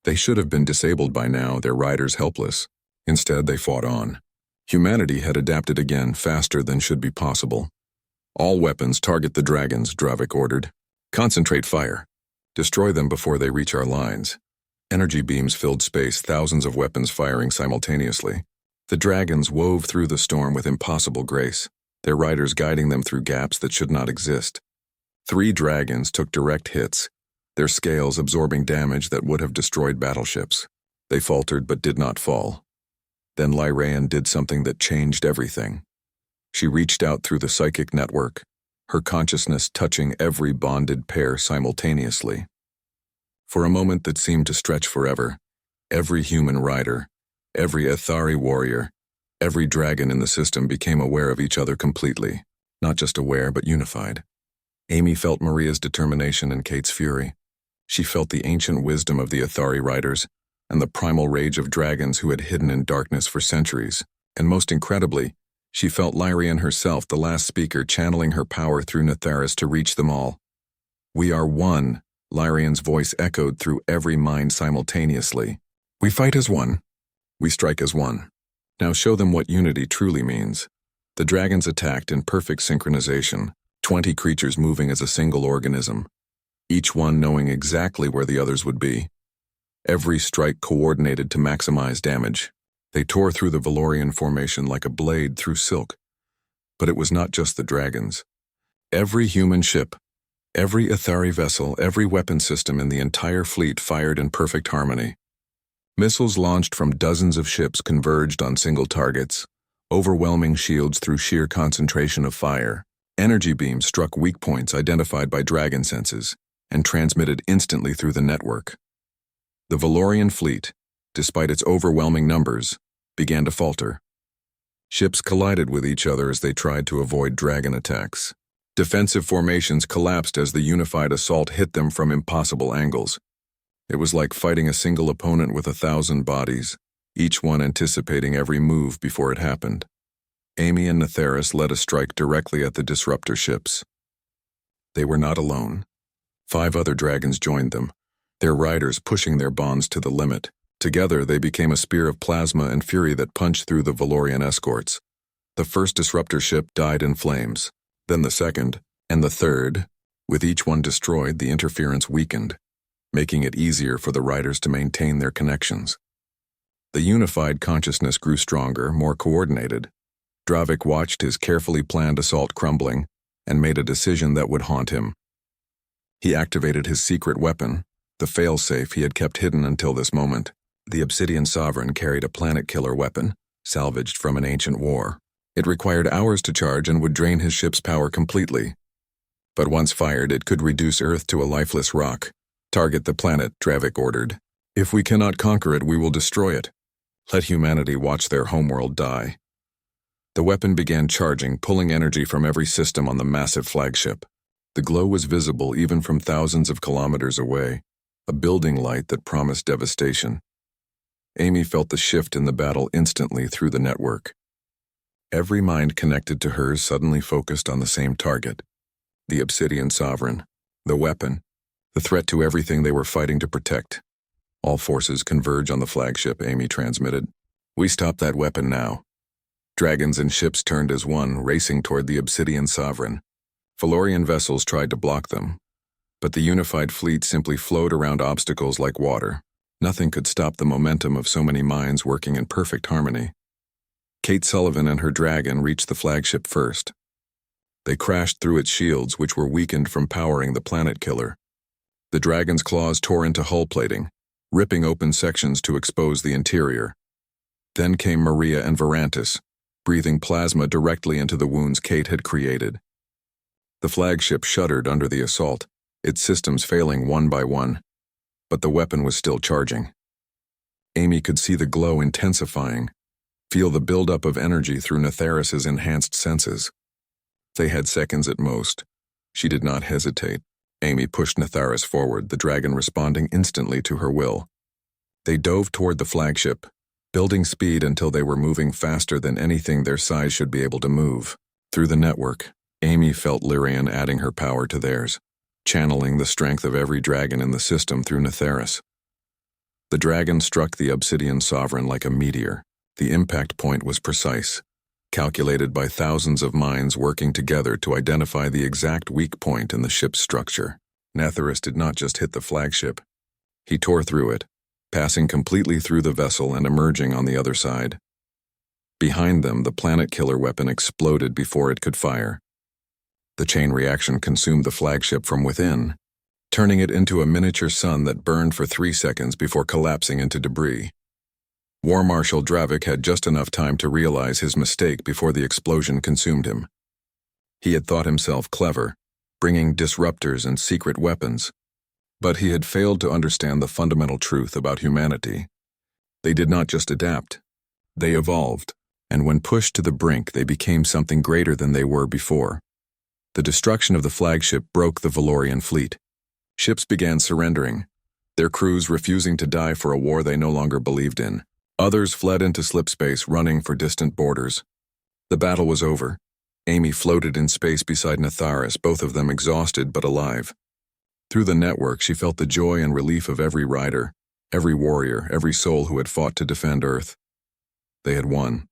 They should have been disabled by now, their riders helpless. Instead, they fought on. Humanity had adapted again faster than should be possible. All weapons target the dragons, Dravik ordered. Concentrate fire. Destroy them before they reach our lines. Energy beams filled space, thousands of weapons firing simultaneously. The dragons wove through the storm with impossible grace, their riders guiding them through gaps that should not exist. 3 dragons took direct hits, their scales absorbing damage that would have destroyed battleships. They faltered but did not fall. Then Lyraean did something that changed everything. She reached out through the psychic network, her consciousness touching every bonded pair simultaneously. For a moment that seemed to stretch forever, every human rider, every Athari warrior, every dragon in the system became aware of each other completely, not just aware but unified. Amy felt Maria's determination and Kate's fury. She felt the ancient wisdom of the Athari riders and the primal rage of dragons who had hidden in darkness for centuries. And most incredibly, she felt Lyraean herself, the last speaker, channeling her power through Netherus to reach them all. We are one, Lyraean's voice echoed through every mind simultaneously. We fight as one. We strike as one. Now show them what unity truly means. The dragons attacked in perfect synchronization, 20 creatures moving as a single organism, each one knowing exactly where the others would be. Every strike coordinated to maximize damage. They tore through the Valorian formation like a blade through silk. But it was not just the dragons. Every human ship, every Athari vessel, every weapon system in the entire fleet fired in perfect harmony. Missiles launched from dozens of ships converged on single targets, overwhelming shields through sheer concentration of fire. Energy beams struck weak points identified by dragon senses and transmitted instantly through the network. The Valorian fleet, despite its overwhelming numbers, began to falter. Ships collided with each other as they tried to avoid dragon attacks. Defensive formations collapsed as the unified assault hit them from impossible angles. It was like fighting a single opponent with 1,000 bodies, each one anticipating every move before it happened. Amy and Netherus led a strike directly at the disruptor ships. They were not alone. 5 other dragons joined them, their riders pushing their bonds to the limit. Together, they became a spear of plasma and fury that punched through the Valorian escorts. The first disruptor ship died in flames. then the second, and the third. With each one destroyed, the interference weakened, making it easier for the riders to maintain their connections. The unified consciousness grew stronger, more coordinated. Dravik watched his carefully planned assault crumbling and made a decision that would haunt him. He activated his secret weapon, the failsafe he had kept hidden until this moment. The Obsidian Sovereign carried a planet-killer weapon, salvaged from an ancient war. It required hours to charge and would drain his ship's power completely. But once fired, it could reduce Earth to a lifeless rock. Target the planet, Dravik ordered. If we cannot conquer it, we will destroy it. Let humanity watch their homeworld die. The weapon began charging, pulling energy from every system on the massive flagship. The glow was visible even from thousands of kilometers away, a building light that promised devastation. Amy felt the shift in the battle instantly through the network. Every mind connected to hers suddenly focused on the same target. The Obsidian Sovereign, the weapon, the threat to everything they were fighting to protect. All forces converge on the flagship, Amy transmitted. We stop that weapon now. Dragons and ships turned as one, racing toward the Obsidian Sovereign. Valorian vessels tried to block them, but the unified fleet simply flowed around obstacles like water. Nothing could stop the momentum of so many minds working in perfect harmony. Kate Sullivan and her dragon reached the flagship first. They crashed through its shields, which were weakened from powering the planet killer. The dragon's claws tore into hull plating, ripping open sections to expose the interior. Then came Maria and Varantis, breathing plasma directly into the wounds Kate had created. The flagship shuddered under the assault, its systems failing one by one, but the weapon was still charging. Amy could see the glow intensifying, feel the buildup of energy through Netheras's enhanced senses. They had seconds at most. She did not hesitate. Amy pushed Netheras forward, the dragon responding instantly to her will. They dove toward the flagship, building speed until they were moving faster than anything their size should be able to move. Through the network, Amy felt Lyrian adding her power to theirs, channeling the strength of every dragon in the system through Netheras. The dragon struck the Obsidian Sovereign like a meteor. The impact point was precise, calculated by thousands of minds working together to identify the exact weak point in the ship's structure. Netheras did not just hit the flagship. He tore through it, passing completely through the vessel and emerging on the other side. Behind them, the planet-killer weapon exploded before it could fire. The chain reaction consumed the flagship from within, turning it into a miniature sun that burned for 3 seconds before collapsing into debris. War Marshal Dravik had just enough time to realize his mistake before the explosion consumed him. He had thought himself clever, bringing disruptors and secret weapons, but he had failed to understand the fundamental truth about humanity. They did not just adapt, they evolved, and when pushed to the brink, they became something greater than they were before. The destruction of the flagship broke the Valorian fleet. Ships began surrendering, their crews refusing to die for a war they no longer believed in. Others fled into slipspace, running for distant borders. The battle was over. Amy floated in space beside Netheras, both of them exhausted but alive. Through the network, she felt the joy and relief of every rider, every warrior, every soul who had fought to defend Earth. They had won.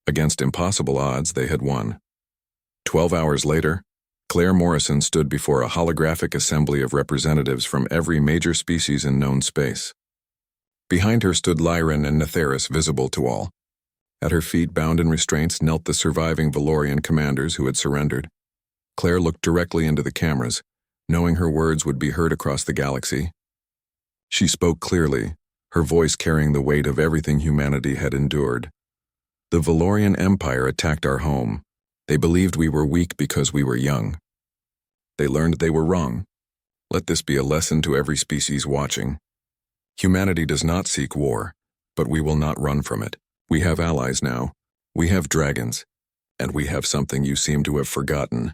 Against impossible odds, they had won. 12 hours later, Claire Morrison stood before a holographic assembly of representatives from every major species in known space. Behind her stood Lyran and Netheras, visible to all. At her feet, bound in restraints, knelt the surviving Valorian commanders who had surrendered. Claire looked directly into the cameras, knowing her words would be heard across the galaxy. She spoke clearly, her voice carrying the weight of everything humanity had endured. The Valorian Empire attacked our home. They believed we were weak because we were young. They learned they were wrong. Let this be a lesson to every species watching. Humanity does not seek war, but we will not run from it. We have allies now. We have dragons. And we have something you seem to have forgotten.